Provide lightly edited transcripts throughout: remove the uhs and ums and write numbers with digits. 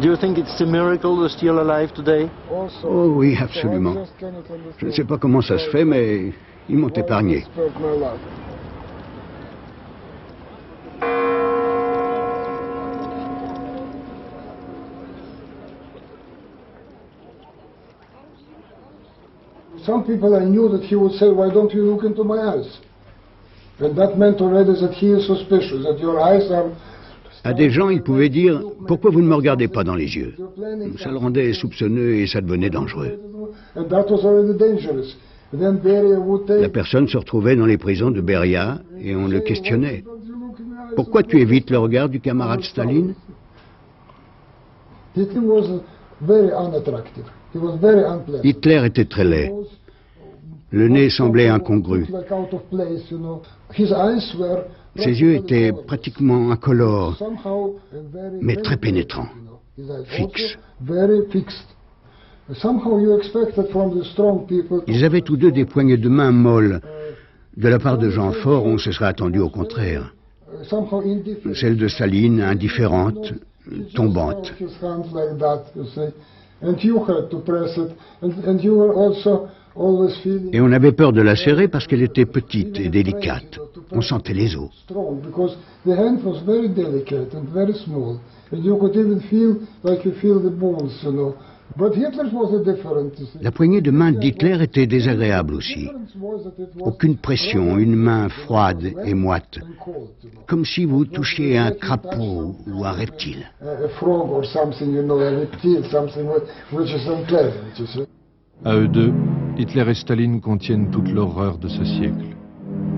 Do you think it's a miracle they're still alive today? Oh oui, absolument. Je ne sais pas comment ça se fait, mais ils m'ont épargné. Some people I knew that he would say, why don't you look into my eyes? And that meant already that he is suspicious, that your eyes are... À des gens, il pouvait dire « Pourquoi vous ne me regardez pas dans les yeux ?» Ça le rendait soupçonneux et ça devenait dangereux. And that was already dangerous. Then Beria would take... La personne se retrouvait dans les prisons de Beria et on le questionnait. « Pourquoi tu évites le regard du camarade Staline ?» Hitler was very unattractive. He was very unpleasant. Hitler était très laid. Le nez semblait incongru. Like out of place, you know. His eyes were Ses yeux étaient pratiquement incolores, somehow very, mais very très clear, pénétrants, you know. His eyes fixes. also very fixed. Somehow you expected from the strong people Ils avaient tous deux des poignées de main molles. De la part de gens forts, on se serait attendu au contraire. somehow indifferent. Celle de Staline, indifférente, tombante. His hands like that, you see. And you had to press it. And you were also always feeling Et on avait peur de la serrer parce qu'elle était petite et délicate. On sentait les os. strong because the hand was very delicate and very small. And you could even feel like you feel the bones, you know. But Hitler's was different, you see. La poignée de main d'Hitler était désagréable aussi. Difference was that it was Aucune pression, une main froide et moite. and cold, you know. Comme si vous touchiez un crapaud ou un reptile. A frog or something, you know, a reptile, something which is unpleasant, you see. À eux deux, Hitler et Staline contiennent toute l'horreur de ce siècle.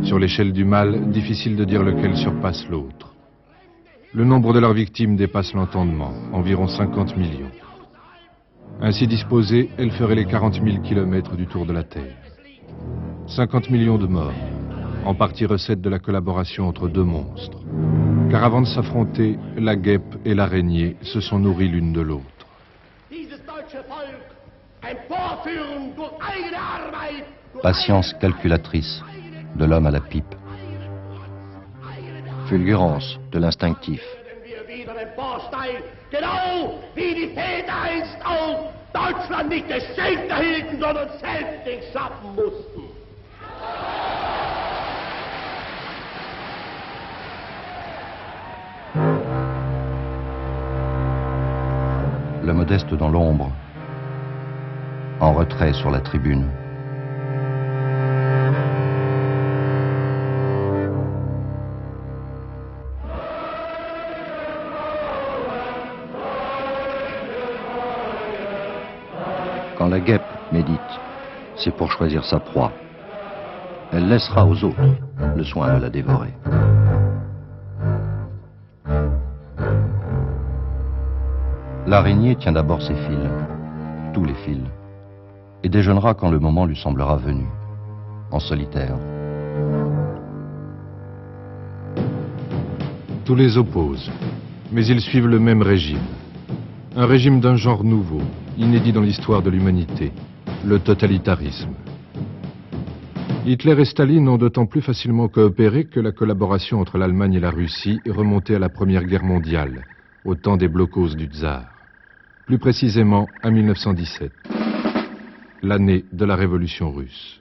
Sur l'échelle du mal, difficile de dire lequel surpasse l'autre. Le nombre de leurs victimes dépasse l'entendement, environ 50 millions. Ainsi disposée, elle ferait les 40 000 kilomètres du tour de la Terre. 50 millions de morts, en partie recette de la collaboration entre deux monstres. Car avant de s'affronter, la guêpe et l'araignée se sont nourries l'une de l'autre. Patience calculatrice, de l'homme à la pipe. Fulgurance, de l'instinctif. Le modeste dans l'ombre, en retrait sur la tribune. Quand la guêpe médite, c'est pour choisir sa proie. Elle laissera aux autres le soin de la dévorer. L'araignée tient d'abord ses fils, tous les fils, et déjeunera quand le moment lui semblera venu, en solitaire. Tous les opposent, mais ils suivent le même régime. Un régime d'un genre nouveau, inédit dans l'histoire de l'humanité, le totalitarisme. Hitler et Staline ont d'autant plus facilement coopéré que la collaboration entre l'Allemagne et la Russie remontait à la Première Guerre mondiale, au temps des blocos du tsar. Plus précisément à 1917, l'année de la Révolution russe.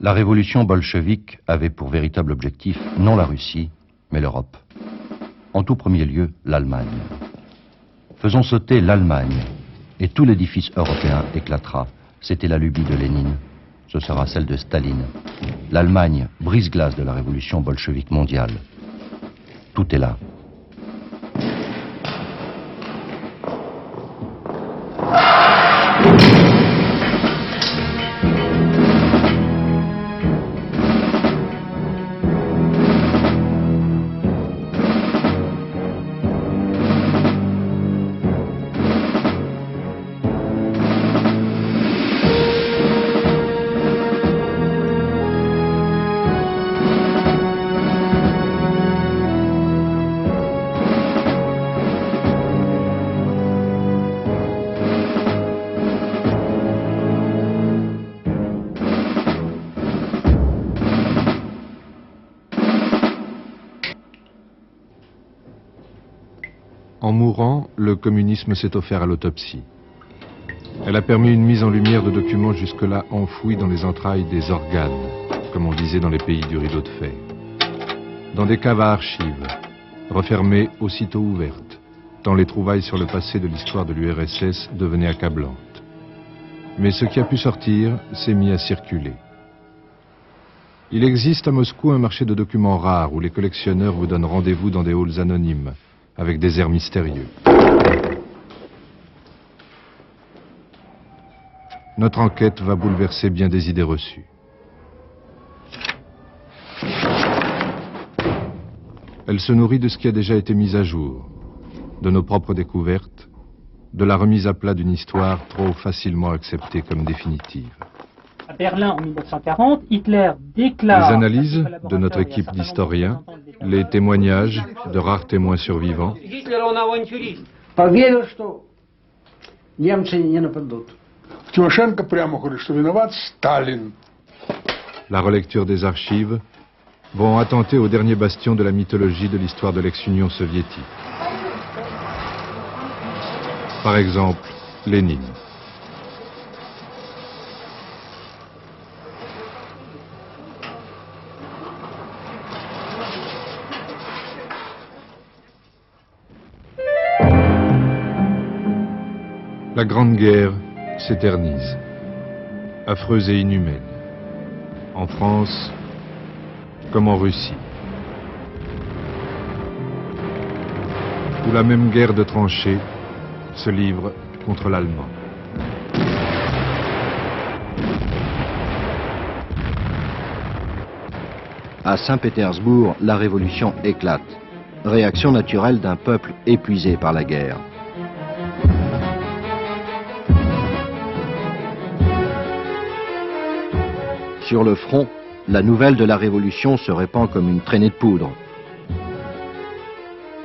La révolution bolchevique avait pour véritable objectif non la Russie, mais l'Europe. En tout premier lieu, l'Allemagne. Faisons sauter l'Allemagne, et tout l'édifice européen éclatera. C'était la lubie de Lénine. Ce sera celle de Staline. L'Allemagne, brise-glace de la révolution bolchevique mondiale. Tout est là. En mourant, le communisme s'est offert à l'autopsie. Elle a permis une mise en lumière de documents jusque-là enfouis dans les entrailles des organes, comme on disait dans les pays du rideau de fer. Dans des caves à archives, refermées aussitôt ouvertes, tant les trouvailles sur le passé de l'histoire de l'URSS devenaient accablantes. Mais ce qui a pu sortir s'est mis à circuler. Il existe à Moscou un marché de documents rares où les collectionneurs vous donnent rendez-vous dans des halls anonymes, avec des airs mystérieux. Notre enquête va bouleverser bien des idées reçues. Elle se nourrit de ce qui a déjà été mis à jour, de nos propres découvertes, de la remise à plat d'une histoire trop facilement acceptée comme définitive. À Berlin en 1940, Hitler déclare... Les analyses de notre équipe d'historiens, les témoignages de rares témoins survivants, Поверил, что немцы не нападут. Тимошенко прямо говорит, что виноват Сталин. la relecture des archives, vont attenter au dernier bastion de la mythologie de l'histoire de l'ex-Union soviétique. Par exemple, Lénine. La Grande Guerre s'éternise, affreuse et inhumaine, en France comme en Russie, où la même guerre de tranchées se livre contre l'Allemand. À Saint-Pétersbourg, la révolution éclate. Réaction naturelle d'un peuple épuisé par la guerre. Sur le front, la nouvelle de la révolution se répand comme une traînée de poudre.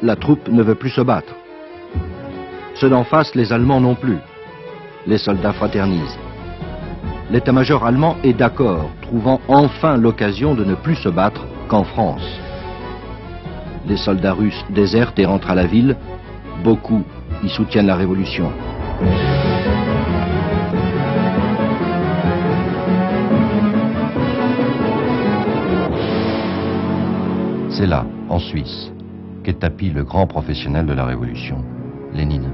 La troupe ne veut plus se battre. Ceux d'en face, les Allemands non plus. Les soldats fraternisent. L'état-major allemand est d'accord, trouvant enfin l'occasion de ne plus se battre qu'en France. Les soldats russes désertent et rentrent à la ville. Beaucoup y soutiennent la révolution. C'est là, en Suisse, qu'est tapi le grand professionnel de la Révolution, Lénine.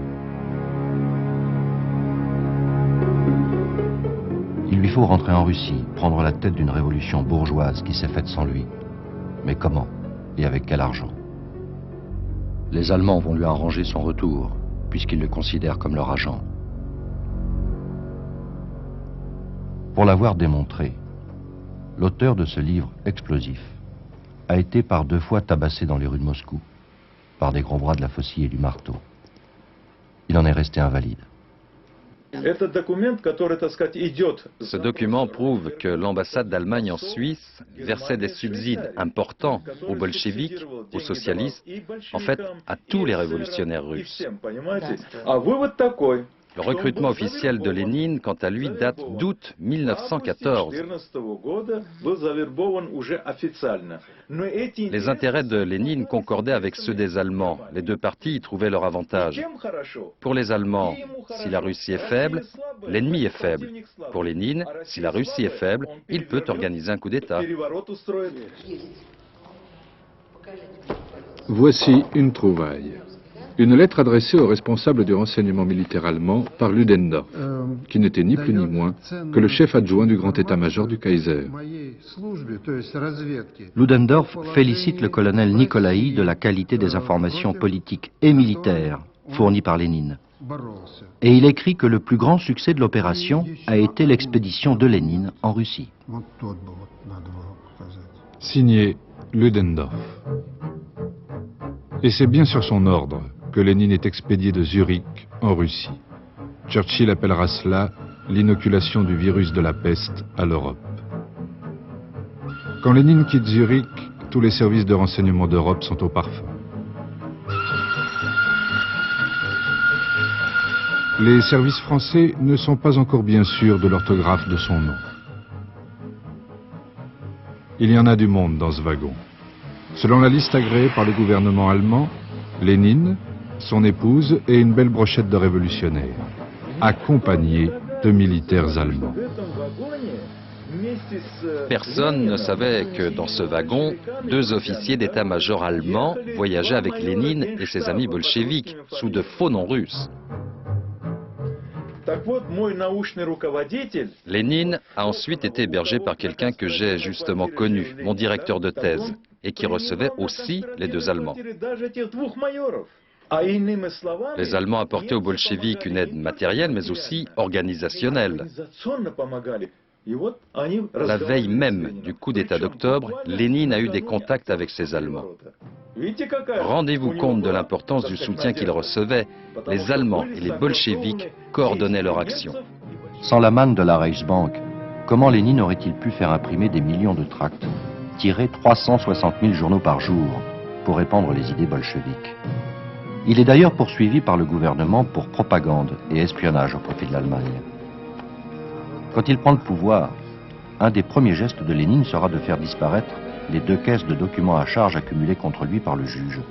Il lui faut rentrer en Russie, prendre la tête d'une révolution bourgeoise qui s'est faite sans lui. Mais comment et avec quel argent? Les Allemands vont lui arranger son retour, puisqu'ils le considèrent comme leur agent. Pour l'avoir démontré, l'auteur de ce livre explosif a été par 2 fois tabassé dans les rues de Moscou, par des gros bras de la faucille et du marteau. Il en est resté invalide. Ce document prouve que l'ambassade d'Allemagne en Suisse versait des subsides importants aux bolcheviks, aux socialistes, en fait à tous les révolutionnaires russes. Le recrutement officiel de Lénine, quant à lui, date d'août 1914. Les intérêts de Lénine concordaient avec ceux des Allemands. Les 2 partis y trouvaient leur avantage. Pour les Allemands, si la Russie est faible, l'ennemi est faible. Pour Lénine, si la Russie est faible, il peut organiser un coup d'État. Voici une trouvaille. Une lettre adressée au responsable du renseignement militaire allemand par Ludendorff, qui n'était ni plus ni moins que le chef adjoint du grand état-major du Kaiser. Ludendorff félicite le colonel Nikolaï de la qualité des informations politiques et militaires fournies par Lénine. Et il écrit que le plus grand succès de l'opération a été l'expédition de Lénine en Russie. Signé Ludendorff. Et c'est bien sur son ordre que Lénine est expédié de Zurich en Russie. Churchill appellera cela l'inoculation du virus de la peste à l'Europe. Quand Lénine quitte Zurich, tous les services de renseignement d'Europe sont au parfum. Les services français ne sont pas encore bien sûrs de l'orthographe de son nom. Il y en a du monde dans ce wagon. Selon la liste agréée par le gouvernement allemand, Lénine, son épouse et une belle brochette de révolutionnaires, accompagnés de militaires allemands. Personne ne savait que dans ce wagon, 2 officiers d'état-major allemands voyageaient avec Lénine et ses amis bolcheviques, sous de faux noms russes. Lénine a ensuite été hébergé par quelqu'un que j'ai justement connu, mon directeur de thèse, et qui recevait aussi les 2 Allemands. Les Allemands apportaient aux bolcheviks une aide matérielle, mais aussi organisationnelle. La veille même du coup d'État d'octobre, Lénine a eu des contacts avec ces Allemands. Rendez-vous compte de l'importance du soutien qu'ils recevaient. Les Allemands et les bolcheviks coordonnaient leur action. Sans la manne de la Reichsbank, comment Lénine aurait-il pu faire imprimer des millions de tracts, tirer 360 000 journaux par jour pour répandre les idées bolcheviques? Il est d'ailleurs poursuivi par le gouvernement pour propagande et espionnage au profit de l'Allemagne. Quand il prend le pouvoir, un des premiers gestes de Lénine sera de faire disparaître les 2 caisses de documents à charge accumulées contre lui par le juge.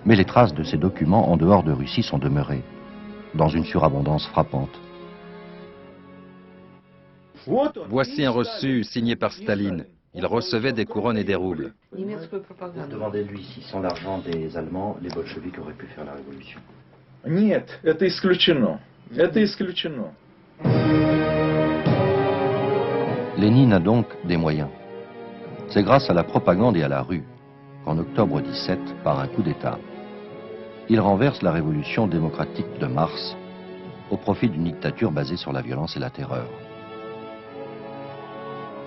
Mais les traces de ces documents en dehors de Russie sont demeurées, dans une surabondance frappante. Voici un reçu signé par Staline. Il recevait des couronnes et des roubles. Demandez-lui si sans l'argent des Allemands, les bolcheviks auraient pu faire la révolution. Нет, это исключено. Это исключено. Lénine a donc des moyens. C'est grâce à la propagande et à la rue qu'en octobre 17, par un coup d'État, il renverse la révolution démocratique de mars au profit d'une dictature basée sur la violence et la terreur.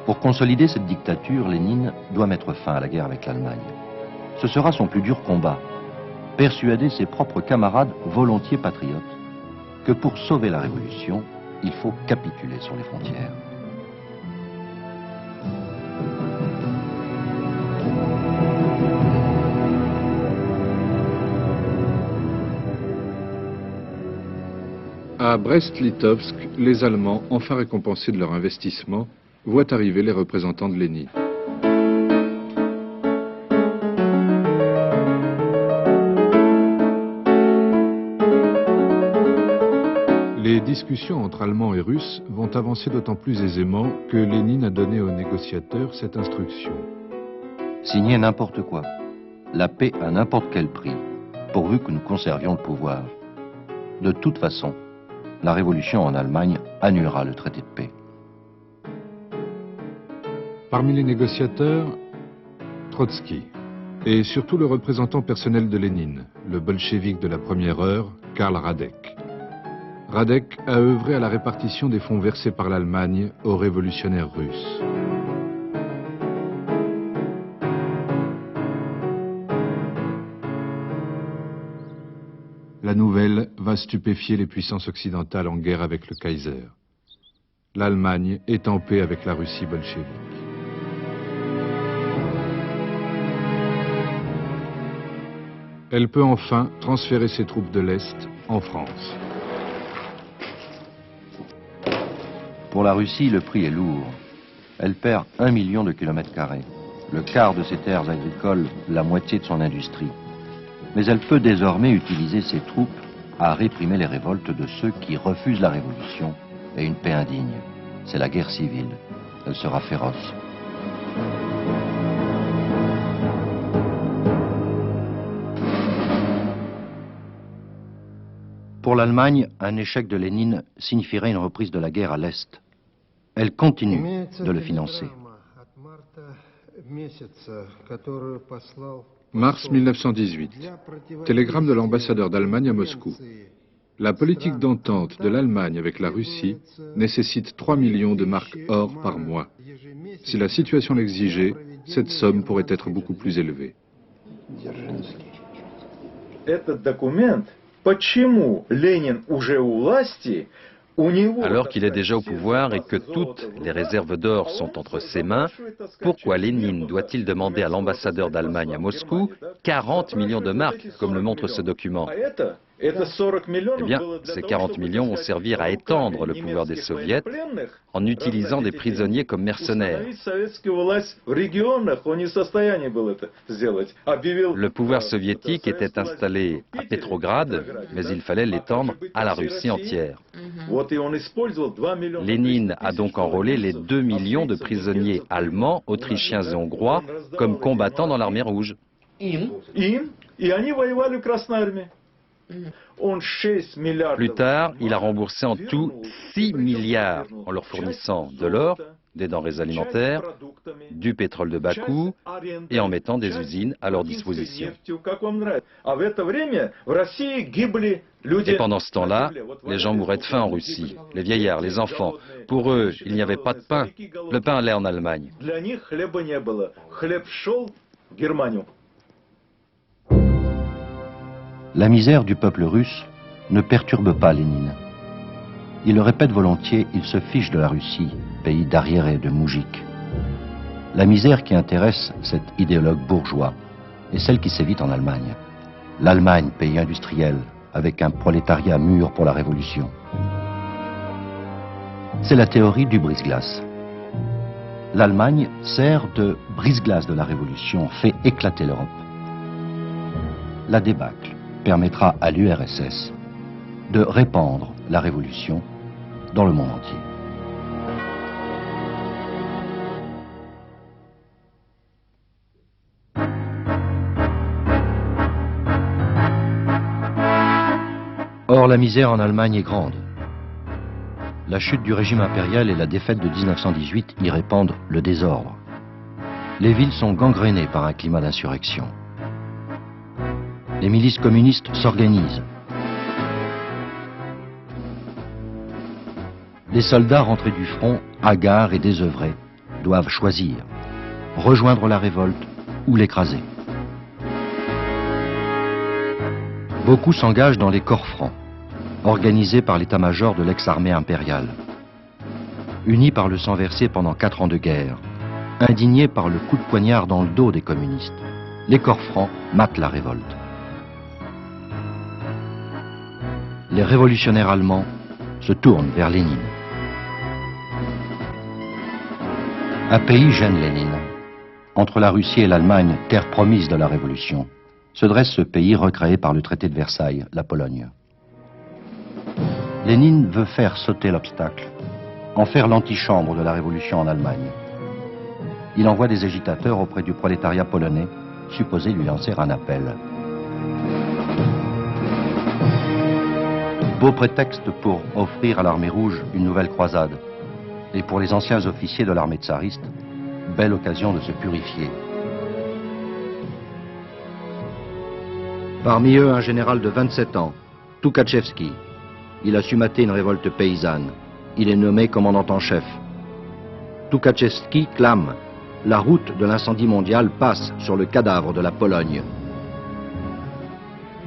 Pour consolider cette dictature, Lénine doit mettre fin à la guerre avec l'Allemagne. Ce sera son plus dur combat, persuader ses propres camarades volontiers patriotes que pour sauver la révolution, il faut capituler sur les frontières. À Brest-Litovsk, les Allemands, enfin récompensés de leur investissement, voient arriver les représentants de Lénine. Les discussions entre Allemands et Russes vont avancer d'autant plus aisément que Lénine a donné aux négociateurs cette instruction. Signer n'importe quoi, la paix à n'importe quel prix, pourvu que nous conservions le pouvoir. De toute façon, la révolution en Allemagne annulera le traité de paix. Parmi les négociateurs, Trotsky, et surtout le représentant personnel de Lénine, le bolchevique de la première heure, Karl Radek. Radek a œuvré à la répartition des fonds versés par l'Allemagne aux révolutionnaires russes. La nouvelle va stupéfier les puissances occidentales en guerre avec le Kaiser. L'Allemagne est en paix avec la Russie bolchevique. Elle peut enfin transférer ses troupes de l'Est en France. Pour la Russie, le prix est lourd. Elle perd 1 million de kilomètres carrés, le quart de ses terres agricoles, la moitié de son industrie. Mais elle peut désormais utiliser ses troupes à réprimer les révoltes de ceux qui refusent la révolution et une paix indigne. C'est la guerre civile. Elle sera féroce. Pour l'Allemagne, un échec de Lénine signifierait une reprise de la guerre à l'Est. Elle continue de le financer. Mars 1918. Télégramme de l'ambassadeur d'Allemagne à Moscou. La politique d'entente de l'Allemagne avec la Russie nécessite 3 millions de marks or par mois. Si la situation l'exigeait, cette somme pourrait être beaucoup plus élevée. Alors qu'il est déjà au pouvoir et que toutes les réserves d'or sont entre ses mains, pourquoi Lénine doit-il demander à l'ambassadeur d'Allemagne à Moscou 40 millions de marks, comme le montre ce document? Eh bien, ces 40 millions vont servir à étendre le pouvoir des soviets en utilisant des prisonniers comme mercenaires. Le pouvoir soviétique était installé à Petrograd, mais il fallait l'étendre à la Russie entière. Lénine a donc enrôlé les 2 millions de prisonniers allemands, autrichiens et hongrois comme combattants dans l'armée rouge. Plus tard, il a remboursé en tout 6 milliards en leur fournissant de l'or, des denrées alimentaires, du pétrole de bas coût et en mettant des usines à leur disposition. Et pendant ce temps-là, les gens mouraient de faim en Russie, les vieillards, les enfants. Pour eux, il n'y avait pas de pain. Le pain allait en Allemagne. La misère du peuple russe ne perturbe pas Lénine. Il le répète volontiers, il se fiche de la Russie, pays d'arriérés, de moujiks. La misère qui intéresse cet idéologue bourgeois est celle qui sévit en Allemagne. L'Allemagne, pays industriel, avec un prolétariat mûr pour la révolution. C'est la théorie du brise-glace. L'Allemagne sert de brise-glace de la révolution, fait éclater l'Europe. La débâcle permettra à l'URSS de répandre la révolution dans le monde entier. Or, la misère en Allemagne est grande. La chute du régime impérial et la défaite de 1918 y répandent le désordre. Les villes sont gangrénées par un climat d'insurrection. Les milices communistes s'organisent. Les soldats rentrés du front, hagards et désœuvrés, doivent choisir, rejoindre la révolte ou l'écraser. Beaucoup s'engagent dans les corps francs, organisés par l'état-major de l'ex-armée impériale. Unis par le sang versé pendant 4 ans de guerre, indignés par le coup de poignard dans le dos des communistes, les corps francs matent la révolte. Les révolutionnaires allemands se tournent vers Lénine. Un pays gêne Lénine. Entre la Russie et l'Allemagne, terre promise de la Révolution, se dresse ce pays recréé par le traité de Versailles, la Pologne. Lénine veut faire sauter l'obstacle, en faire l'antichambre de la Révolution en Allemagne. Il envoie des agitateurs auprès du prolétariat polonais, supposé lui lancer un appel. Beau prétexte pour offrir à l'armée rouge une nouvelle croisade. Et pour les anciens officiers de l'armée tsariste, belle occasion de se purifier. Parmi eux, un général de 27 ans, Tukhachevski. Il a su mater une révolte paysanne. Il est nommé commandant en chef. Tukhachevski clame « La route de l'incendie mondial passe sur le cadavre de la Pologne ».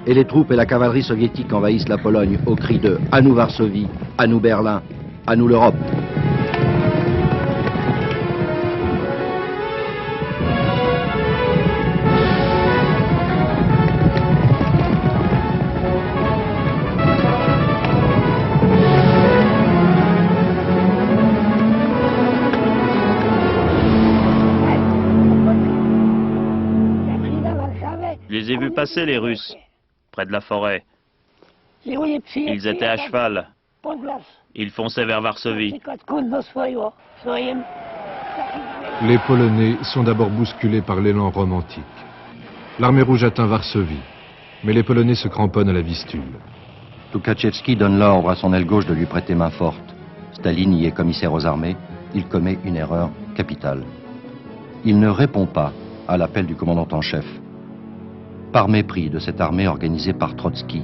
Et les troupes et la cavalerie soviétique envahissent la Pologne au cri de « À nous Varsovie, à nous Berlin, à nous l'Europe ». Je les ai vus passer, les Russes, près de la forêt. Ils étaient à cheval. Ils fonçaient vers Varsovie. Les Polonais sont d'abord bousculés par l'élan romantique. L'armée rouge atteint Varsovie, mais les Polonais se cramponnent à la Vistule. Tukhachevski donne l'ordre à son aile gauche de lui prêter main forte. Staline y est commissaire aux armées. Il commet une erreur capitale. Il ne répond pas à l'appel du commandant en chef. Par mépris de cette armée organisée par Trotsky,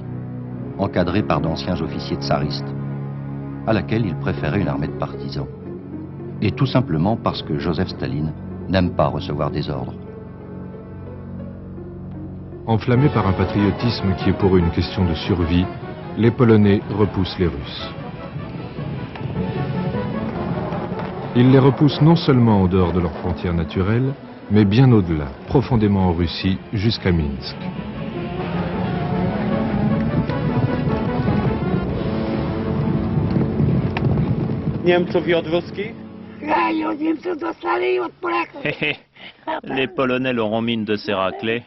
encadrée par d'anciens officiers tsaristes, à laquelle il préférait une armée de partisans. Et tout simplement parce que Joseph Staline n'aime pas recevoir des ordres. Enflammés par un patriotisme qui est pour eux une question de survie, les Polonais repoussent les Russes. Ils les repoussent non seulement en dehors de leurs frontières naturelles, mais bien au-delà, profondément en Russie, jusqu'à Minsk. Niemców i od ruskich? Les Polonais l'auront mine de ses raclés.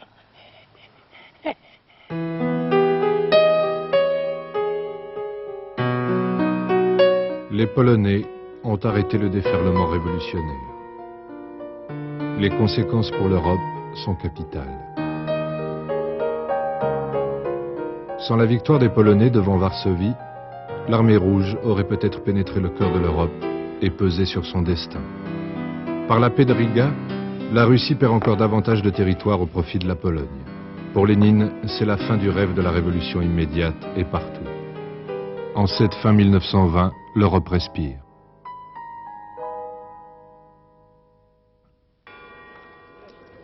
Les Polonais ont arrêté le déferlement révolutionnaire. Les conséquences pour l'Europe sont capitales. Sans la victoire des Polonais devant Varsovie, l'armée rouge aurait peut-être pénétré le cœur de l'Europe et pesé sur son destin. Par la paix de Riga, la Russie perd encore davantage de territoire au profit de la Pologne. Pour Lénine, c'est la fin du rêve de la révolution immédiate et partout. En cette fin 1920, l'Europe respire.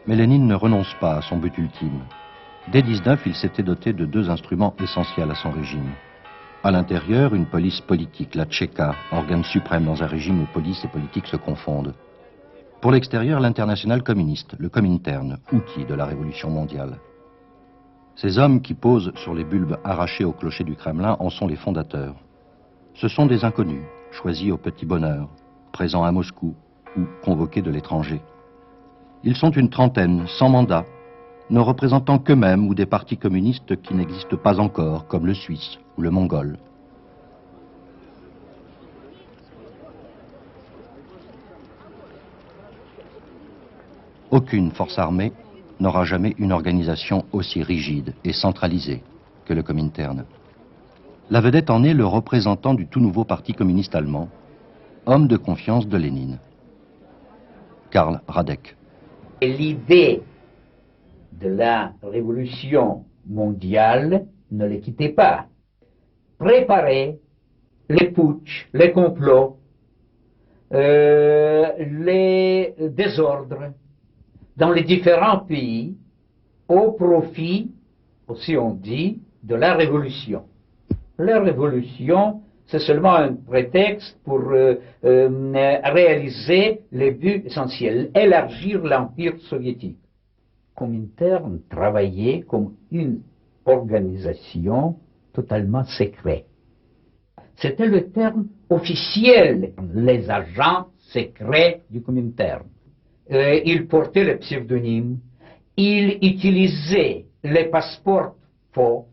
Mais Lénine ne renonce pas à son but ultime. Dès 19, il s'était doté de 2 instruments essentiels à son régime. À l'intérieur, une police politique, la Tchéka, organe suprême dans un régime où police et politique se confondent. Pour l'extérieur, l'internationale communiste, le Comintern, outil de la révolution mondiale. Ces hommes qui posent sur les bulbes arrachés au clocher du Kremlin en sont les fondateurs. Ce sont des inconnus, choisis au petit bonheur, présents à Moscou ou convoqués de l'étranger. Ils sont une trentaine, sans mandat, ne représentant qu'eux-mêmes ou des partis communistes qui n'existent pas encore, comme le suisse ou le mongol. Aucune force armée n'aura jamais une organisation aussi rigide et centralisée que le Comintern. La vedette en est le représentant du tout nouveau parti communiste allemand, homme de confiance de Lénine, Karl Radek. L'idée de la révolution mondiale ne les quittait pas. Préparer les putschs, les complots, les désordres dans les différents pays au profit, aussi on dit, de la révolution. La révolution, c'est seulement un prétexte pour réaliser les buts essentiels, élargir l'empire soviétique. Comintern travaillait comme une organisation totalement secrète. C'était le terme officiel, les agents secrets du Comintern. Ils portaient le pseudonyme, ils utilisaient les passeports faux.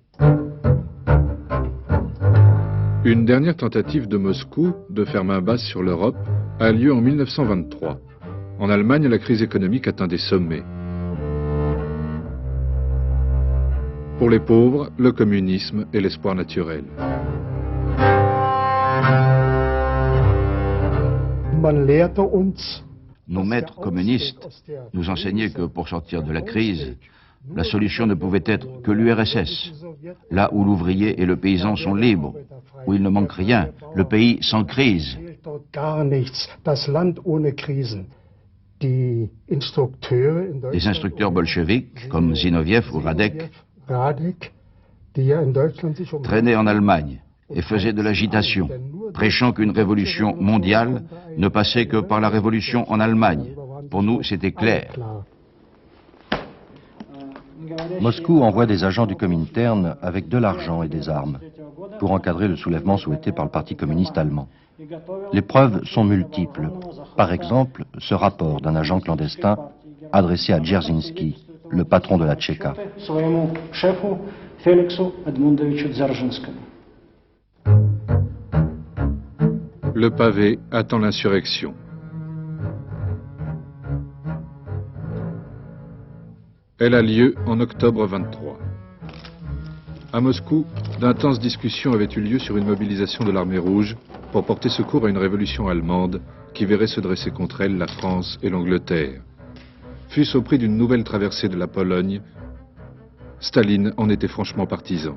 Une dernière tentative de Moscou de faire main basse sur l'Europe a lieu en 1923. En Allemagne, la crise économique atteint des sommets. Pour les pauvres, le communisme est l'espoir naturel. Nos maîtres communistes nous enseignaient que pour sortir de la crise, la solution ne pouvait être que l'URSS, là où l'ouvrier et le paysan sont libres, où il ne manque rien, le pays sans crise. Les instructeurs bolcheviques, comme Zinoviev ou Radek, traînaient en Allemagne et faisaient de l'agitation, prêchant qu'une révolution mondiale ne passait que par la révolution en Allemagne. Pour nous, c'était clair. Moscou envoie des agents du Comintern avec de l'argent et des armes pour encadrer le soulèvement souhaité par le Parti communiste allemand. Les preuves sont multiples. Par exemple, ce rapport d'un agent clandestin adressé à Dzerzhinsky, le patron de la Tchéka. Le pavé attend l'insurrection. Elle a lieu en octobre 23. À Moscou, d'intenses discussions avaient eu lieu sur une mobilisation de l'armée rouge pour porter secours à une révolution allemande qui verrait se dresser contre elle la France et l'Angleterre. Fût-ce au prix d'une nouvelle traversée de la Pologne, Staline en était franchement partisan.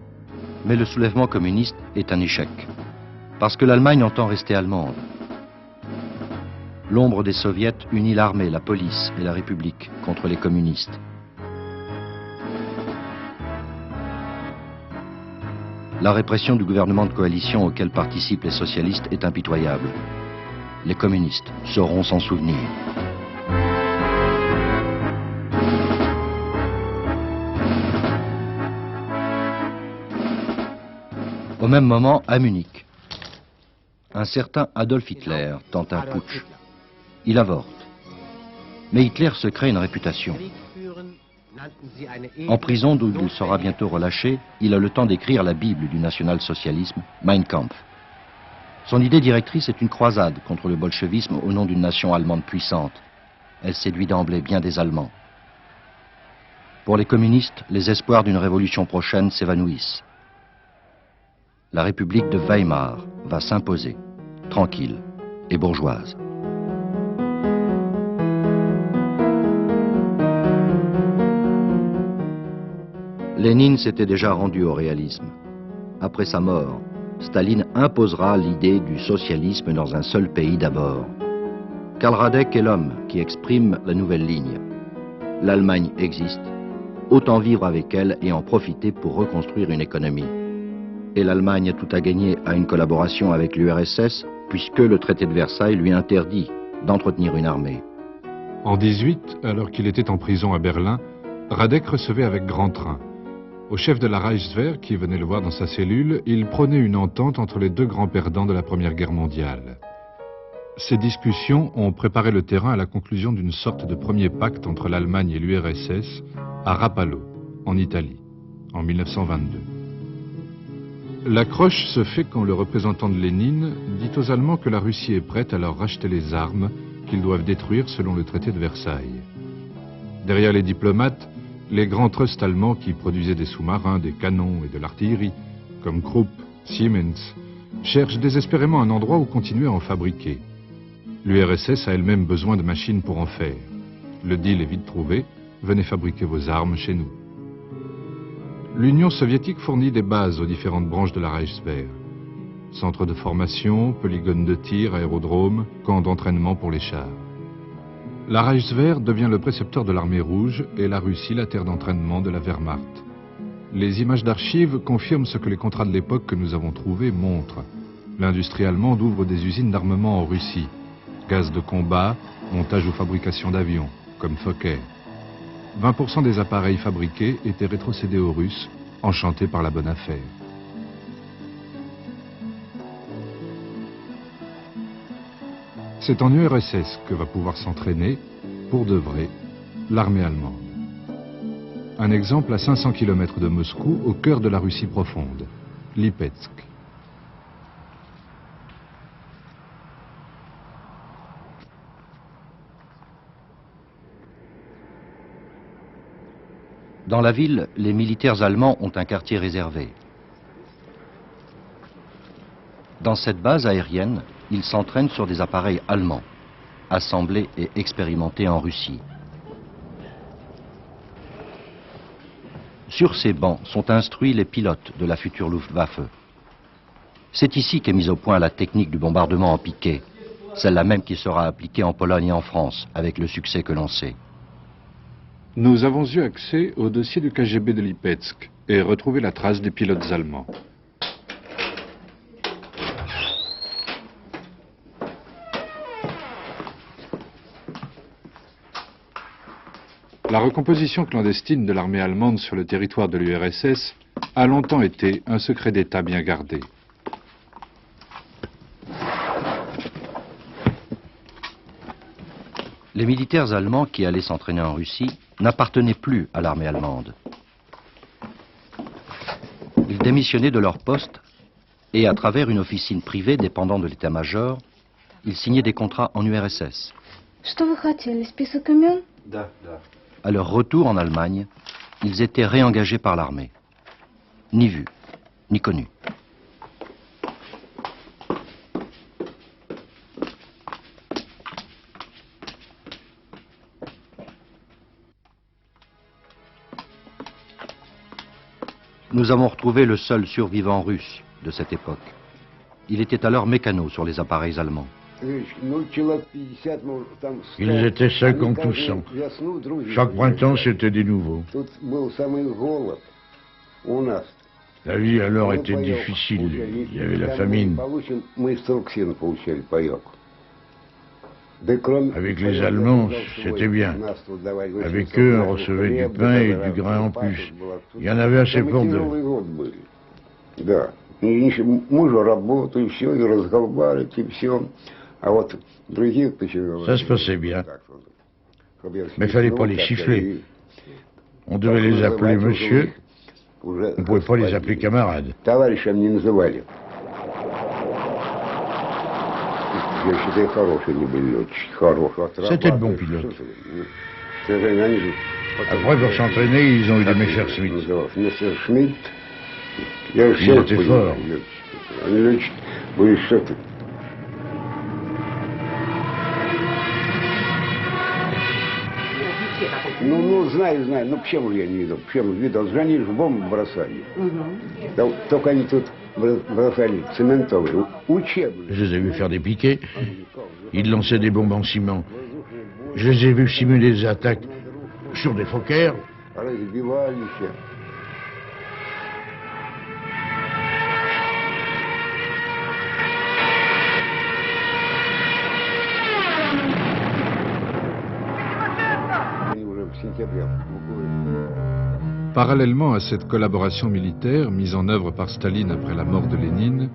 Mais le soulèvement communiste est un échec, parce que l'Allemagne entend rester allemande. L'ombre des soviets unit l'armée, la police et la République contre les communistes. La répression du gouvernement de coalition auquel participent les socialistes est impitoyable. Les communistes sauront s'en souvenir. Au même moment, à Munich, Un certain Adolf Hitler tente un putsch. Il avorte. Mais Hitler se crée une réputation. En prison, d'où il sera bientôt relâché, il a le temps d'écrire la Bible du national-socialisme, Mein Kampf. Son idée directrice est une croisade contre le bolchevisme au nom d'une nation allemande puissante. Elle séduit d'emblée bien des Allemands. Pour les communistes, les espoirs d'une révolution prochaine s'évanouissent. La République de Weimar va s'imposer, tranquille et bourgeoise. Lénine s'était déjà rendu au réalisme. Après sa mort, Staline imposera l'idée du socialisme dans un seul pays d'abord. Karl Radek est l'homme qui exprime la nouvelle ligne. L'Allemagne existe, autant vivre avec elle et en profiter pour reconstruire une économie. Et l'Allemagne a tout à gagner à une collaboration avec l'URSS, puisque le traité de Versailles lui interdit d'entretenir une armée. En 18, alors qu'il était en prison à Berlin, Radek recevait avec grand train. Au chef de la Reichswehr, qui venait le voir dans sa cellule, il prônait une entente entre les deux grands perdants de la Première Guerre mondiale. Ces discussions ont préparé le terrain à la conclusion d'une sorte de premier pacte entre l'Allemagne et l'URSS à Rapallo, en Italie, en 1922. L'accroche se fait quand le représentant de Lénine dit aux Allemands que la Russie est prête à leur racheter les armes qu'ils doivent détruire selon le traité de Versailles. Derrière les diplomates, les grands trusts allemands qui produisaient des sous-marins, des canons et de l'artillerie, comme Krupp, Siemens, cherchent désespérément un endroit où continuer à en fabriquer. L'URSS a elle-même besoin de machines pour en faire. Le deal est vite trouvé, venez fabriquer vos armes chez nous. L'Union soviétique fournit des bases aux différentes branches de la Reichswehr. Centres de formation, polygones de tir, aérodromes, camps d'entraînement pour les chars. La Reichswehr devient le précepteur de l'armée rouge et la Russie la terre d'entraînement de la Wehrmacht. Les images d'archives confirment ce que les contrats de l'époque que nous avons trouvés montrent. L'industrie allemande ouvre des usines d'armement en Russie. Gaz de combat, montage ou fabrication d'avions, comme Fokker. 20% des appareils fabriqués étaient rétrocédés aux Russes, enchantés par la bonne affaire. C'est en URSS que va pouvoir s'entraîner, pour de vrai, l'armée allemande. Un exemple à 500 km de Moscou, au cœur de la Russie profonde, Lipetsk. Dans la ville, les militaires allemands ont un quartier réservé. Dans cette base aérienne, ils s'entraînent sur des appareils allemands, assemblés et expérimentés en Russie. Sur ces bancs sont instruits les pilotes de la future Luftwaffe. C'est ici qu'est mise au point la technique du bombardement en piqué, celle-là même qui sera appliquée en Pologne et en France, avec le succès que l'on sait. Nous avons eu accès au dossier du KGB de Lipetsk et retrouvé la trace des pilotes allemands. La recomposition clandestine de l'armée allemande sur le territoire de l'URSS a longtemps été un secret d'État bien gardé. Les militaires allemands qui allaient s'entraîner en Russie n'appartenaient plus à l'armée allemande. Ils démissionnaient de leur poste et, à travers une officine privée dépendant de l'état-major, ils signaient des contrats en URSS. À leur retour en Allemagne, ils étaient réengagés par l'armée. Ni vus, ni connus. Nous avons retrouvé le seul survivant russe de cette époque. Il était alors mécano sur les appareils allemands. Ils étaient 50 ou 100. Chaque printemps, c'était des nouveaux. La vie alors était difficile. Il y avait la famine. Avec les Allemands, c'était bien. Avec eux, on recevait du pain et du grain en plus. Il y en avait assez pour deux. Ça se passait bien. Mais fallait pas les siffler. On devait les appeler monsieur. On ne pouvait pas les appeler camarades. C'était de bons pilotes. Après, pour s'entraîner, ils ont eu des Messerschmitt. Ils étaient forts. Ну, знаю, ну почему же я не видел? Почему же видел? Же они же бомбы бросали. Только они тут бросали цементовые, учебные. Je les ai vus faire des piquets. Ils lançaient des bombes en ciment. Je les ai vus simuler des attaques sur des Fokker. Разбивались. Parallèlement à cette collaboration militaire mise en œuvre par Staline après la mort de Lénine,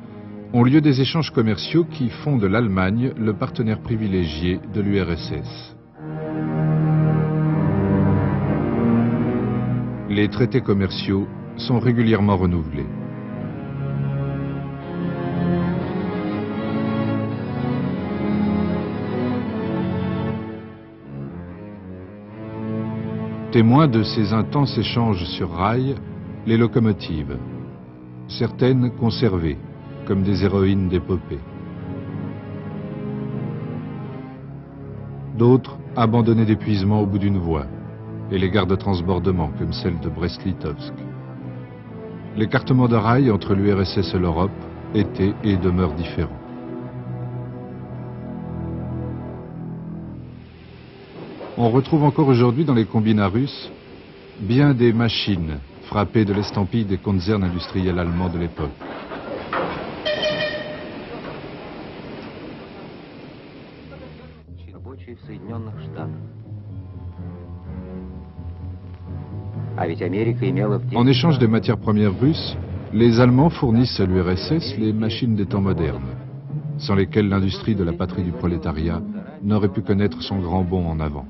ont lieu des échanges commerciaux qui font de l'Allemagne le partenaire privilégié de l'URSS. Les traités commerciaux sont régulièrement renouvelés. Témoins de ces intenses échanges sur rail, les locomotives, certaines conservées, comme des héroïnes d'épopée. D'autres abandonnées d'épuisement au bout d'une voie, et les gares de transbordement, comme celle de Brest-Litovsk. L'écartement de rail entre l'URSS et l'Europe était et demeure différent. On retrouve encore aujourd'hui dans les combinats russes bien des machines frappées de l'estampille des concerns industriels allemands de l'époque. En échange des matières premières russes, les Allemands fournissent à l'URSS les machines des temps modernes, sans lesquelles l'industrie de la patrie du prolétariat n'aurait pu connaître son grand bond en avant.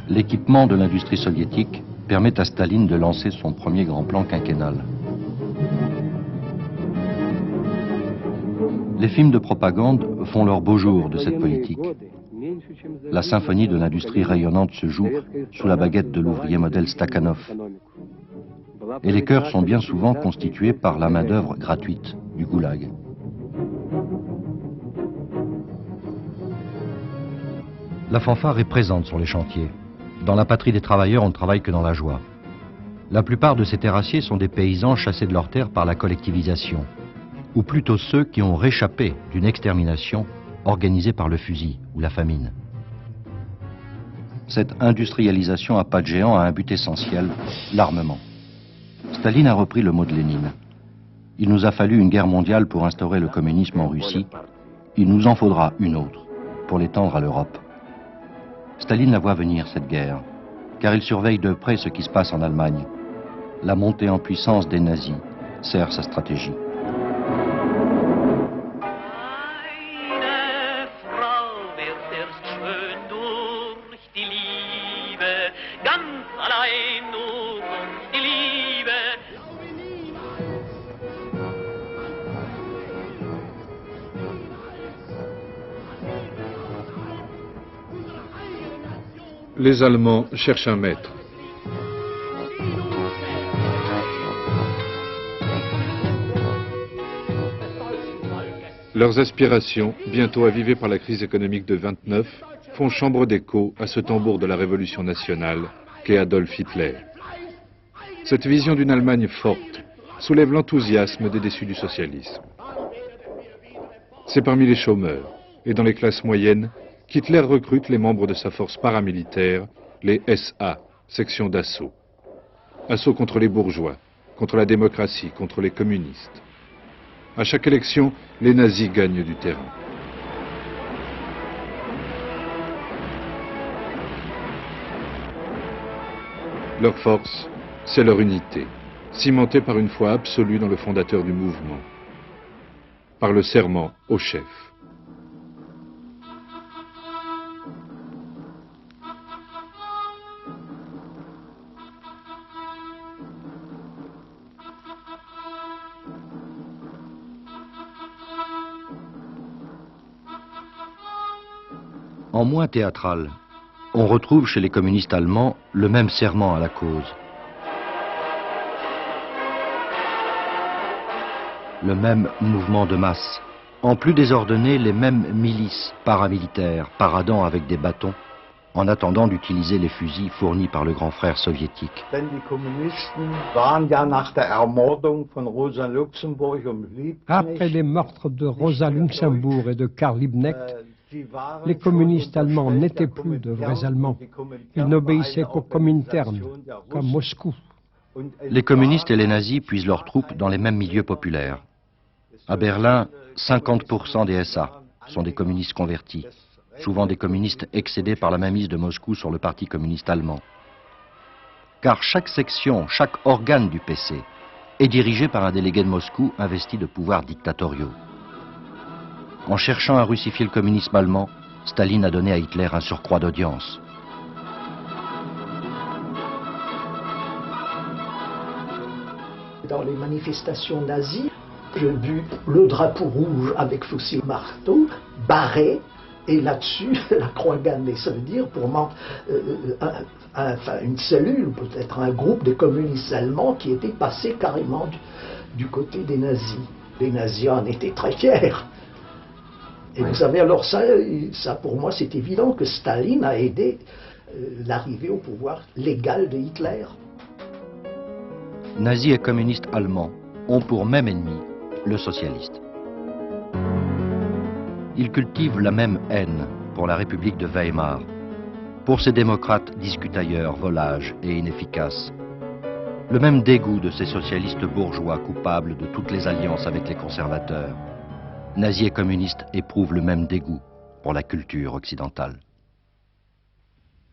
L'équipement de l'industrie soviétique permet à Staline de lancer son premier grand plan quinquennal. Les films de propagande font leur beau jour de cette politique. La symphonie de l'industrie rayonnante se joue sous la baguette de l'ouvrier modèle Stakhanov. Et les chœurs sont bien souvent constitués par la main-d'œuvre gratuite du goulag. La fanfare est présente sur les chantiers. Dans la patrie des travailleurs, on ne travaille que dans la joie. La plupart de ces terrassiers sont des paysans chassés de leurs terres par la collectivisation, ou plutôt ceux qui ont réchappé d'une extermination organisée par le fusil ou la famine. Cette industrialisation à pas de géant a un but essentiel, l'armement. Staline a repris le mot de Lénine. Il nous a fallu une guerre mondiale pour instaurer le communisme en Russie. Il nous en faudra une autre pour l'étendre à l'Europe. Staline la voit venir, cette guerre, car il surveille de près ce qui se passe en Allemagne. La montée en puissance des nazis sert sa stratégie. Les Allemands cherchent un maître. Leurs aspirations, bientôt avivées par la crise économique de 29, font chambre d'écho à ce tambour de la révolution nationale qu'est Adolf Hitler. Cette vision d'une Allemagne forte soulève l'enthousiasme des déçus du socialisme. C'est parmi les chômeurs et dans les classes moyennes qu'Hitler recrute les membres de sa force paramilitaire, les SA, section d'assaut. Assaut contre les bourgeois, contre la démocratie, contre les communistes. À chaque élection, les nazis gagnent du terrain. Leur force, c'est leur unité, cimentée par une foi absolue dans le fondateur du mouvement, par le serment au chef. En moins théâtral, on retrouve chez les communistes allemands le même serment à la cause. Le même mouvement de masse. En plus désordonné, les mêmes milices paramilitaires paradant avec des bâtons en attendant d'utiliser les fusils fournis par le grand frère soviétique. Après les meurtres de Rosa Luxemburg et de Karl Liebknecht, les communistes allemands n'étaient plus de vrais Allemands. Ils n'obéissaient qu'au Komintern, comme Moscou. Les communistes et les nazis puisent leurs troupes dans les mêmes milieux populaires. À Berlin, 50% des SA sont des communistes convertis, souvent des communistes excédés par la mainmise de Moscou sur le Parti communiste allemand. Car chaque section, chaque organe du PC est dirigé par un délégué de Moscou investi de pouvoirs dictatoriaux. En cherchant à russifier le communisme allemand, Staline a donné à Hitler un surcroît d'audience. Dans les manifestations nazies, j'ai vu le drapeau rouge avec fusil marteau, barré, et là-dessus la croix gammée. Ça veut dire pour moi une cellule, peut-être un groupe de communistes allemands qui étaient passés carrément du côté des nazis. Les nazis en étaient très fiers. Et vous savez, alors ça pour moi c'est évident que Staline a aidé l'arrivée au pouvoir légal de Hitler. Nazis et communistes allemands ont pour même ennemi le socialiste. Ils cultivent la même haine pour la République de Weimar, pour ces démocrates discutailleurs, volages et inefficaces. Le même dégoût de ces socialistes bourgeois coupables de toutes les alliances avec les conservateurs. Nazis et communistes éprouvent le même dégoût pour la culture occidentale.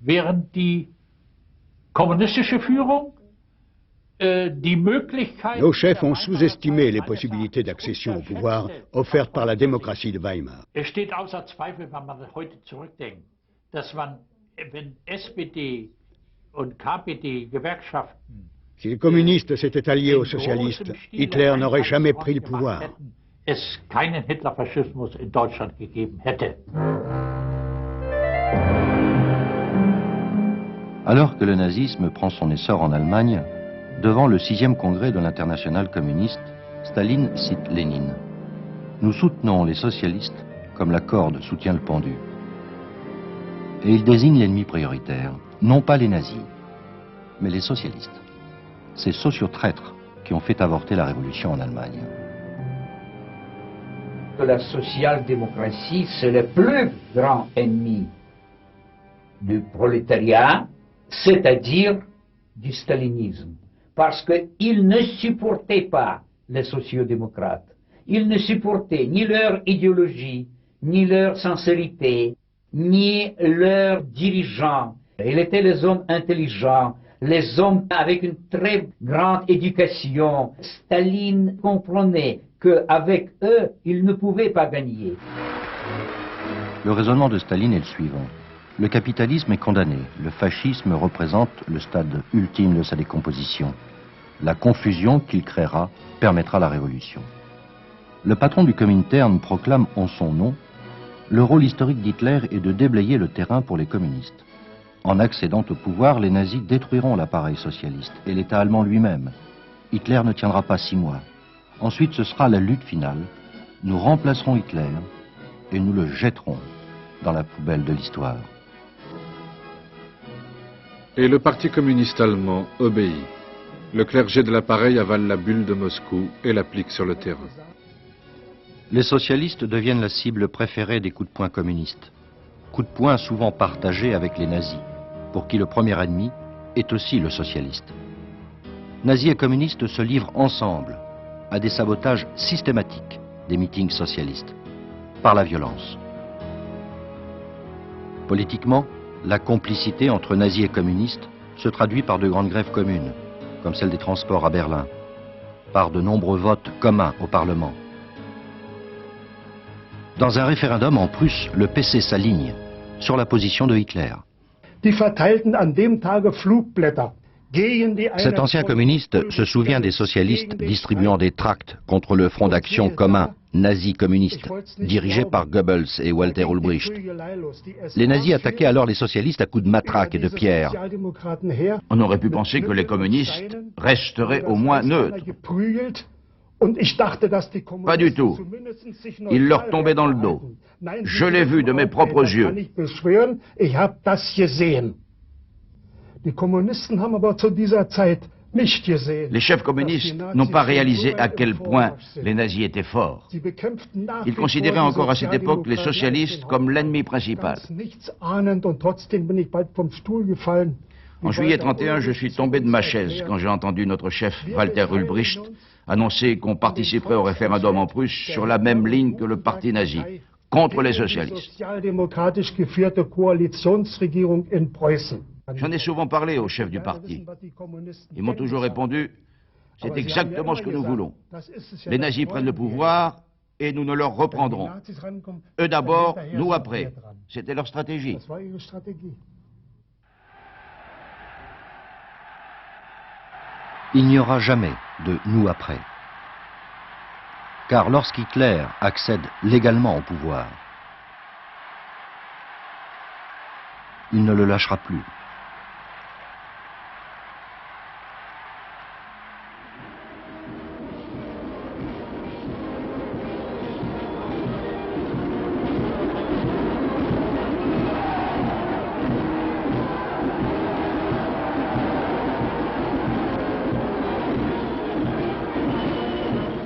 Während die kommunistische Führung Nos chefs ont sous-estimé les possibilités d'accession au pouvoir offertes par la démocratie de Weimar. Es steht außer Zweifel, wenn man heute zurückdenkt, dass man, wenn SPD und KPD Gewerkschaften Si les communistes s'étaient alliés aux socialistes, Hitler n'aurait jamais pris le pouvoir. es keinen Hitlerfaschismus in Deutschland gegeben hätte. Alors que le nazisme prend son essor en Allemagne, devant le 6e congrès de l'Internationale communiste, Staline cite Lénine. Nous soutenons les socialistes comme la corde soutient le pendu. Et il désigne l'ennemi prioritaire, non pas les nazis, mais les socialistes. Ces sociotraîtres qui ont fait avorter la révolution en Allemagne. La social-démocratie, c'est le plus grand ennemi du prolétariat, c'est-à-dire du stalinisme. Parce qu'ils ne supportaient pas les sociodémocrates. Ils ne supportaient ni leur idéologie, ni leur sincérité, ni leurs dirigeants. Ils étaient les hommes intelligents, les hommes avec une très grande éducation. Staline comprenait qu'avec eux, il ne pouvait pas gagner. Le raisonnement de Staline est le suivant. Le capitalisme est condamné. Le fascisme représente le stade ultime de sa décomposition. La confusion qu'il créera permettra la révolution. Le patron du Komintern proclame en son nom: le rôle historique d'Hitler est de déblayer le terrain pour les communistes. En accédant au pouvoir, les nazis détruiront l'appareil socialiste et l'État allemand lui-même. Hitler ne tiendra pas 6 mois. Ensuite, ce sera la lutte finale. Nous remplacerons Hitler et nous le jetterons dans la poubelle de l'histoire. Et le Parti communiste allemand obéit. Le clergé de l'appareil avale la bulle de Moscou et l'applique sur le terrain. Les socialistes deviennent la cible préférée des coups de poing communistes. Coups de poing souvent partagés avec les nazis, pour qui le premier ennemi est aussi le socialiste. Nazis et communistes se livrent ensemble à des sabotages systématiques des meetings socialistes, par la violence. Politiquement, la complicité entre nazis et communistes se traduit par de grandes grèves communes, comme celle des transports à Berlin, par de nombreux votes communs au Parlement. Dans un référendum en Prusse, le PC s'aligne sur la position de Hitler. Cet ancien communiste se souvient des socialistes distribuant des tracts contre le Front d'action commun nazi-communiste, dirigé par Goebbels et Walter Ulbricht. Les nazis attaquaient alors les socialistes à coups de matraque et de pierre. On aurait pu penser que les communistes resteraient au moins neutres. Pas du tout. Ils leur tombaient dans le dos. Je l'ai vu de mes propres yeux. Les chefs communistes n'ont pas réalisé à quel point les nazis étaient forts. Ils considéraient encore à cette époque les socialistes comme l'ennemi principal. En juillet 1931, je suis tombé de ma chaise quand j'ai entendu notre chef Walter Ulbricht annoncer qu'on participerait au référendum en Prusse sur la même ligne que le parti nazi, contre les socialistes. J'en ai souvent parlé aux chefs du parti. Ils m'ont toujours répondu, c'est exactement ce que nous voulons. Les nazis prennent le pouvoir et nous ne leur reprendrons. Eux d'abord, nous après. C'était leur stratégie. Il n'y aura jamais de « nous après ». Car lorsqu'Hitler accède légalement au pouvoir, il ne le lâchera plus.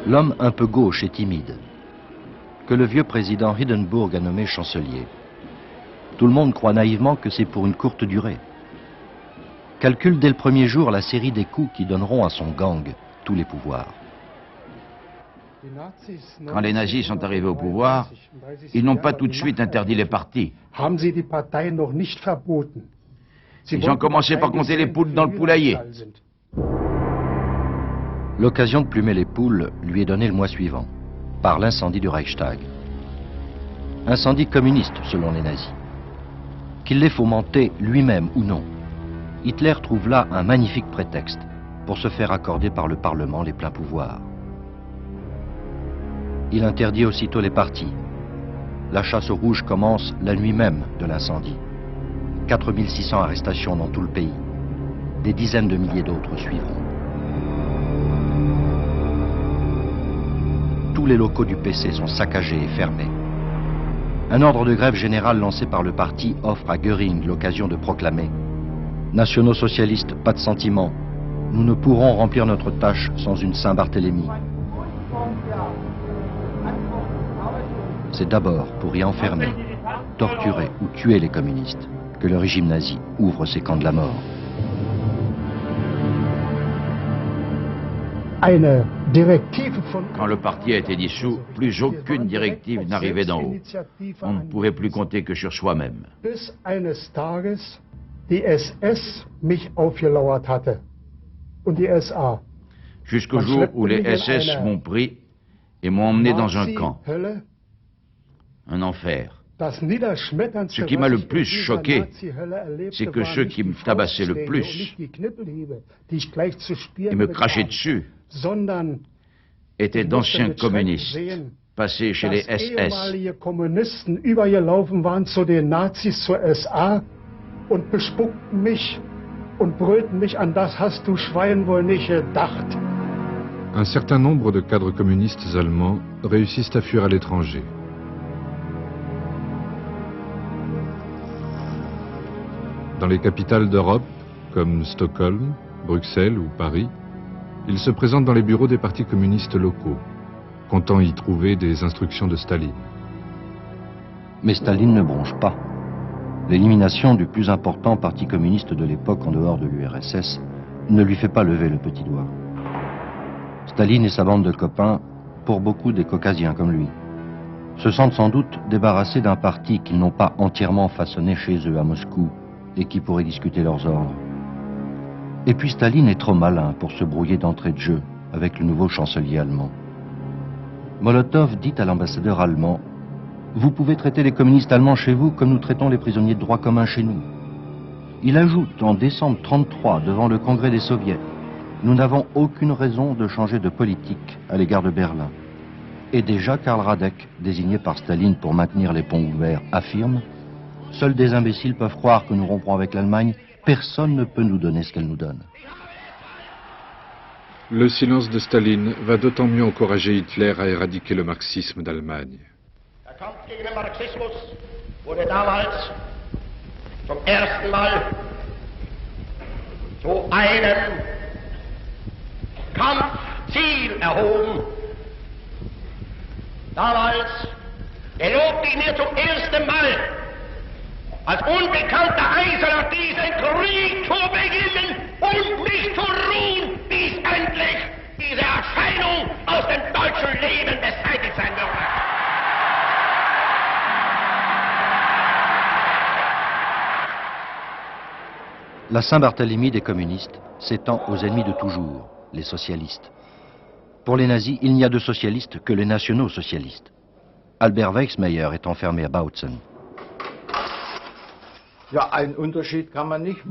L'homme un peu gauche et timide, que le vieux président Hindenburg a nommé chancelier. Tout le monde croit naïvement que c'est pour une courte durée. Calcule dès le premier jour la série des coups qui donneront à son gang tous les pouvoirs. Quand les nazis sont arrivés au pouvoir, ils n'ont pas tout de suite interdit les partis. Ils ont commencé par compter les poules dans le poulailler. L'occasion de plumer les poules lui est donnée le mois suivant, par l'incendie du Reichstag. Incendie communiste, selon les nazis. Qu'il l'ait fomenté lui-même ou non, Hitler trouve là un magnifique prétexte pour se faire accorder par le Parlement les pleins pouvoirs. Il interdit aussitôt les partis. La chasse aux rouges commence la nuit même de l'incendie. 4600 arrestations dans tout le pays. Des dizaines de milliers d'autres suivront. Tous les locaux du PC sont saccagés et fermés. Un ordre de grève générale lancé par le parti offre à Göring l'occasion de proclamer « Nationaux socialistes, pas de sentiment. Nous ne pourrons remplir notre tâche sans une Saint-Barthélemy. » C'est d'abord pour y enfermer, torturer ou tuer les communistes que le régime nazi ouvre ses camps de la mort. Quand le parti a été dissous, plus aucune directive n'arrivait d'en haut. On ne pouvait plus compter que sur soi-même. Jusqu'au jour où les SS m'ont pris et m'ont emmené dans un camp, un enfer. Ce qui m'a le plus choqué, c'est que ceux qui me tabassaient le plus et me crachaient dessus étaient d'anciens communistes, passés chez les SS. Un certain nombre de cadres communistes allemands réussissent à fuir à l'étranger. Dans les capitales d'Europe, comme Stockholm, Bruxelles ou Paris, ils se présentent dans les bureaux des partis communistes locaux, comptant y trouver des instructions de Staline. Mais Staline ne bronche pas. L'élimination du plus important parti communiste de l'époque en dehors de l'URSS ne lui fait pas lever le petit doigt. Staline et sa bande de copains, pour beaucoup des caucasiens comme lui, se sentent sans doute débarrassés d'un parti qu'ils n'ont pas entièrement façonné chez eux à Moscou et qui pourrait discuter leurs ordres. Et puis Staline est trop malin pour se brouiller d'entrée de jeu avec le nouveau chancelier allemand. Molotov dit à l'ambassadeur allemand: « Vous pouvez traiter les communistes allemands chez vous comme nous traitons les prisonniers de droit commun chez nous. » Il ajoute en décembre 1933 devant le Congrès des Soviets: « Nous n'avons aucune raison de changer de politique à l'égard de Berlin. » Et déjà Karl Radek, désigné par Staline pour maintenir les ponts ouverts, affirme: « Seuls des imbéciles peuvent croire que nous romprons avec l'Allemagne. Personne ne peut nous donner ce qu'elle nous donne. » Le silence de Staline va d'autant mieux encourager Hitler à éradiquer le marxisme d'Allemagne. Der Kampf gegen den Marxismus wurde damals zum ersten Mal zu einem Kampfziel erhoben. Damals gelobte ich mir zum ersten Mal, als unbekannter Eiserner diesen Krieg zu beginnen und nicht zu ruhen, bis endlich diese Erscheinung aus dem deutschen Leben beseitigt sein würde. La Saint-Barthélemy des communistes s'étend aux ennemis de toujours, les socialistes. Pour les nazis, il n'y a de socialistes que les nationaux-socialistes. Albert Weichsmeyer est enfermé à Bautzen.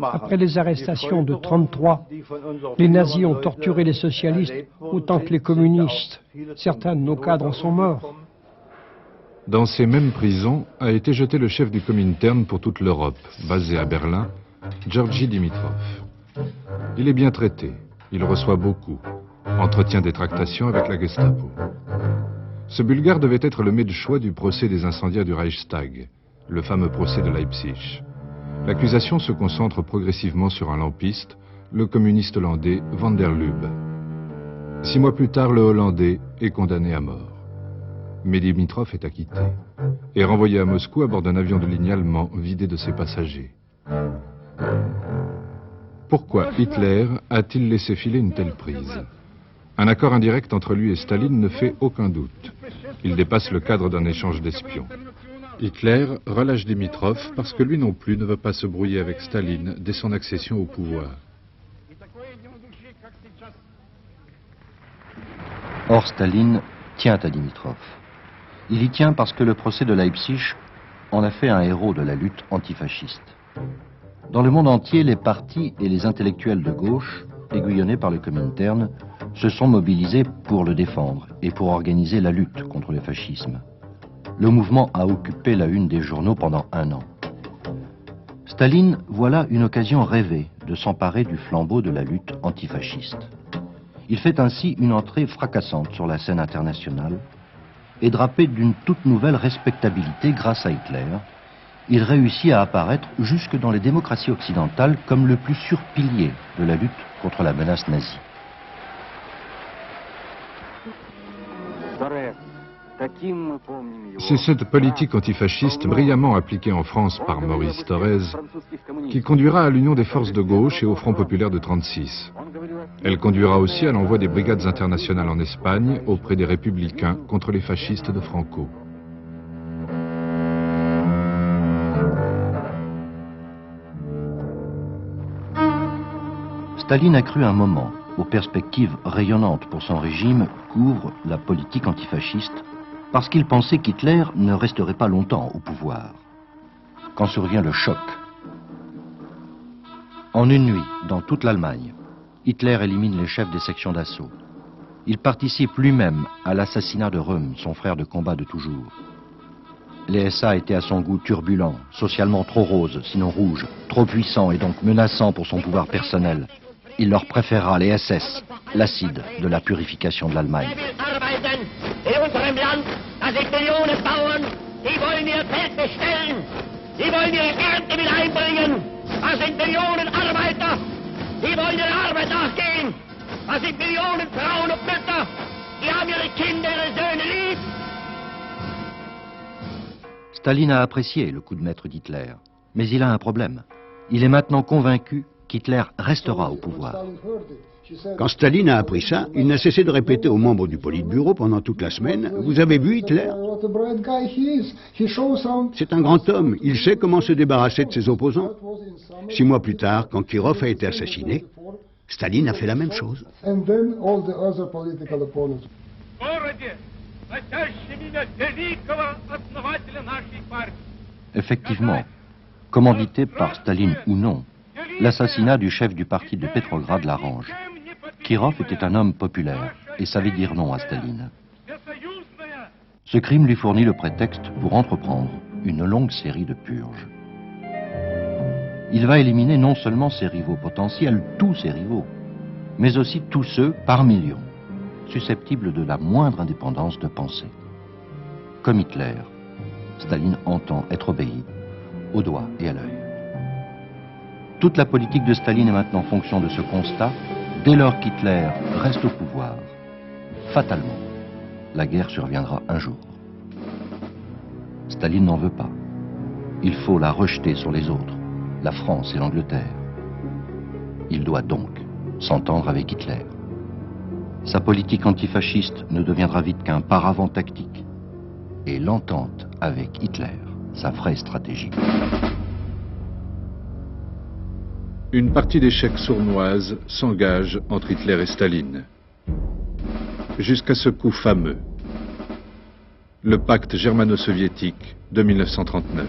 Après les arrestations de 1933, les nazis ont torturé les socialistes autant que les communistes. Certains de nos cadres en sont morts. Dans ces mêmes prisons a été jeté le chef du Comintern pour toute l'Europe, basé à Berlin, Georgi Dimitrov. Il est bien traité, il reçoit beaucoup, entretient des tractations avec la Gestapo. Ce Bulgare devait être le maître de choix du procès des incendiaires du Reichstag, le fameux procès de Leipzig. L'accusation se concentre progressivement sur un lampiste, le communiste hollandais Van der Lubbe. 6 mois plus tard, le Hollandais est condamné à mort. Mais Dimitrov est acquitté et renvoyé à Moscou à bord d'un avion de ligne allemand vidé de ses passagers. Pourquoi Hitler a-t-il laissé filer une telle prise? Un accord indirect entre lui et Staline ne fait aucun doute. Il dépasse le cadre d'un échange d'espions. Hitler relâche Dimitrov parce que lui non plus ne veut pas se brouiller avec Staline dès son accession au pouvoir. Or, Staline tient à Dimitrov. Il y tient parce que le procès de Leipzig en a fait un héros de la lutte antifasciste. Dans le monde entier, les partis et les intellectuels de gauche, aiguillonnés par le Comintern, se sont mobilisés pour le défendre et pour organiser la lutte contre le fascisme. Le mouvement a occupé la une des journaux pendant 1 an. Staline voit là une occasion rêvée de s'emparer du flambeau de la lutte antifasciste. Il fait ainsi une entrée fracassante sur la scène internationale et drapé d'une toute nouvelle respectabilité grâce à Hitler, il réussit à apparaître jusque dans les démocraties occidentales comme le plus sûr pilier de la lutte contre la menace nazie. C'est cette politique antifasciste brillamment appliquée en France par Maurice Thorez qui conduira à l'union des forces de gauche et au Front populaire de 1936. Elle conduira aussi à l'envoi des brigades internationales en Espagne auprès des républicains contre les fascistes de Franco. Staline a cru un moment aux perspectives rayonnantes pour son régime qu'ouvre la politique antifasciste parce qu'il pensait qu'Hitler ne resterait pas longtemps au pouvoir. Quand survient le choc. En une nuit, dans toute l'Allemagne, Hitler élimine les chefs des sections d'assaut. Il participe lui-même à l'assassinat de Röhm, son frère de combat de toujours. Les SA étaient à son goût turbulents, socialement trop roses, sinon rouges, trop puissants et donc menaçants pour son pouvoir personnel. Il leur préférera les SS, l'acide de la purification de l'Allemagne. Staline a apprécié le coup de maître d'Hitler, mais il a un problème. Il est maintenant convaincu qu'Hitler restera au pouvoir. Quand Staline a appris ça, il n'a cessé de répéter aux membres du Politburo pendant toute la semaine: « Vous avez vu Hitler? C'est un grand homme, il sait comment se débarrasser de ses opposants. » 6 mois plus tard, quand Kirov a été assassiné, Staline a fait la même chose. And then all the other political opponents. Effectivement, commandité par Staline ou non, l'assassinat du chef du parti de Petrograd l'arrange. Kirov était un homme populaire et savait dire non à Staline. Ce crime lui fournit le prétexte pour entreprendre une longue série de purges. Il va éliminer non seulement ses rivaux potentiels, tous ses rivaux, mais aussi tous ceux, par millions, susceptibles de la moindre indépendance de pensée. Comme Hitler, Staline entend être obéi, au doigt et à l'œil. Toute la politique de Staline est maintenant fonction de ce constat. Dès lors qu'Hitler reste au pouvoir, fatalement, la guerre surviendra un jour. Staline n'en veut pas. Il faut la rejeter sur les autres, la France et l'Angleterre. Il doit donc s'entendre avec Hitler. Sa politique antifasciste ne deviendra vite qu'un paravent tactique. Et l'entente avec Hitler, sa vraie stratégie. Une partie d'échecs sournoise s'engage entre Hitler et Staline. Jusqu'à ce coup fameux, le pacte germano-soviétique de 1939.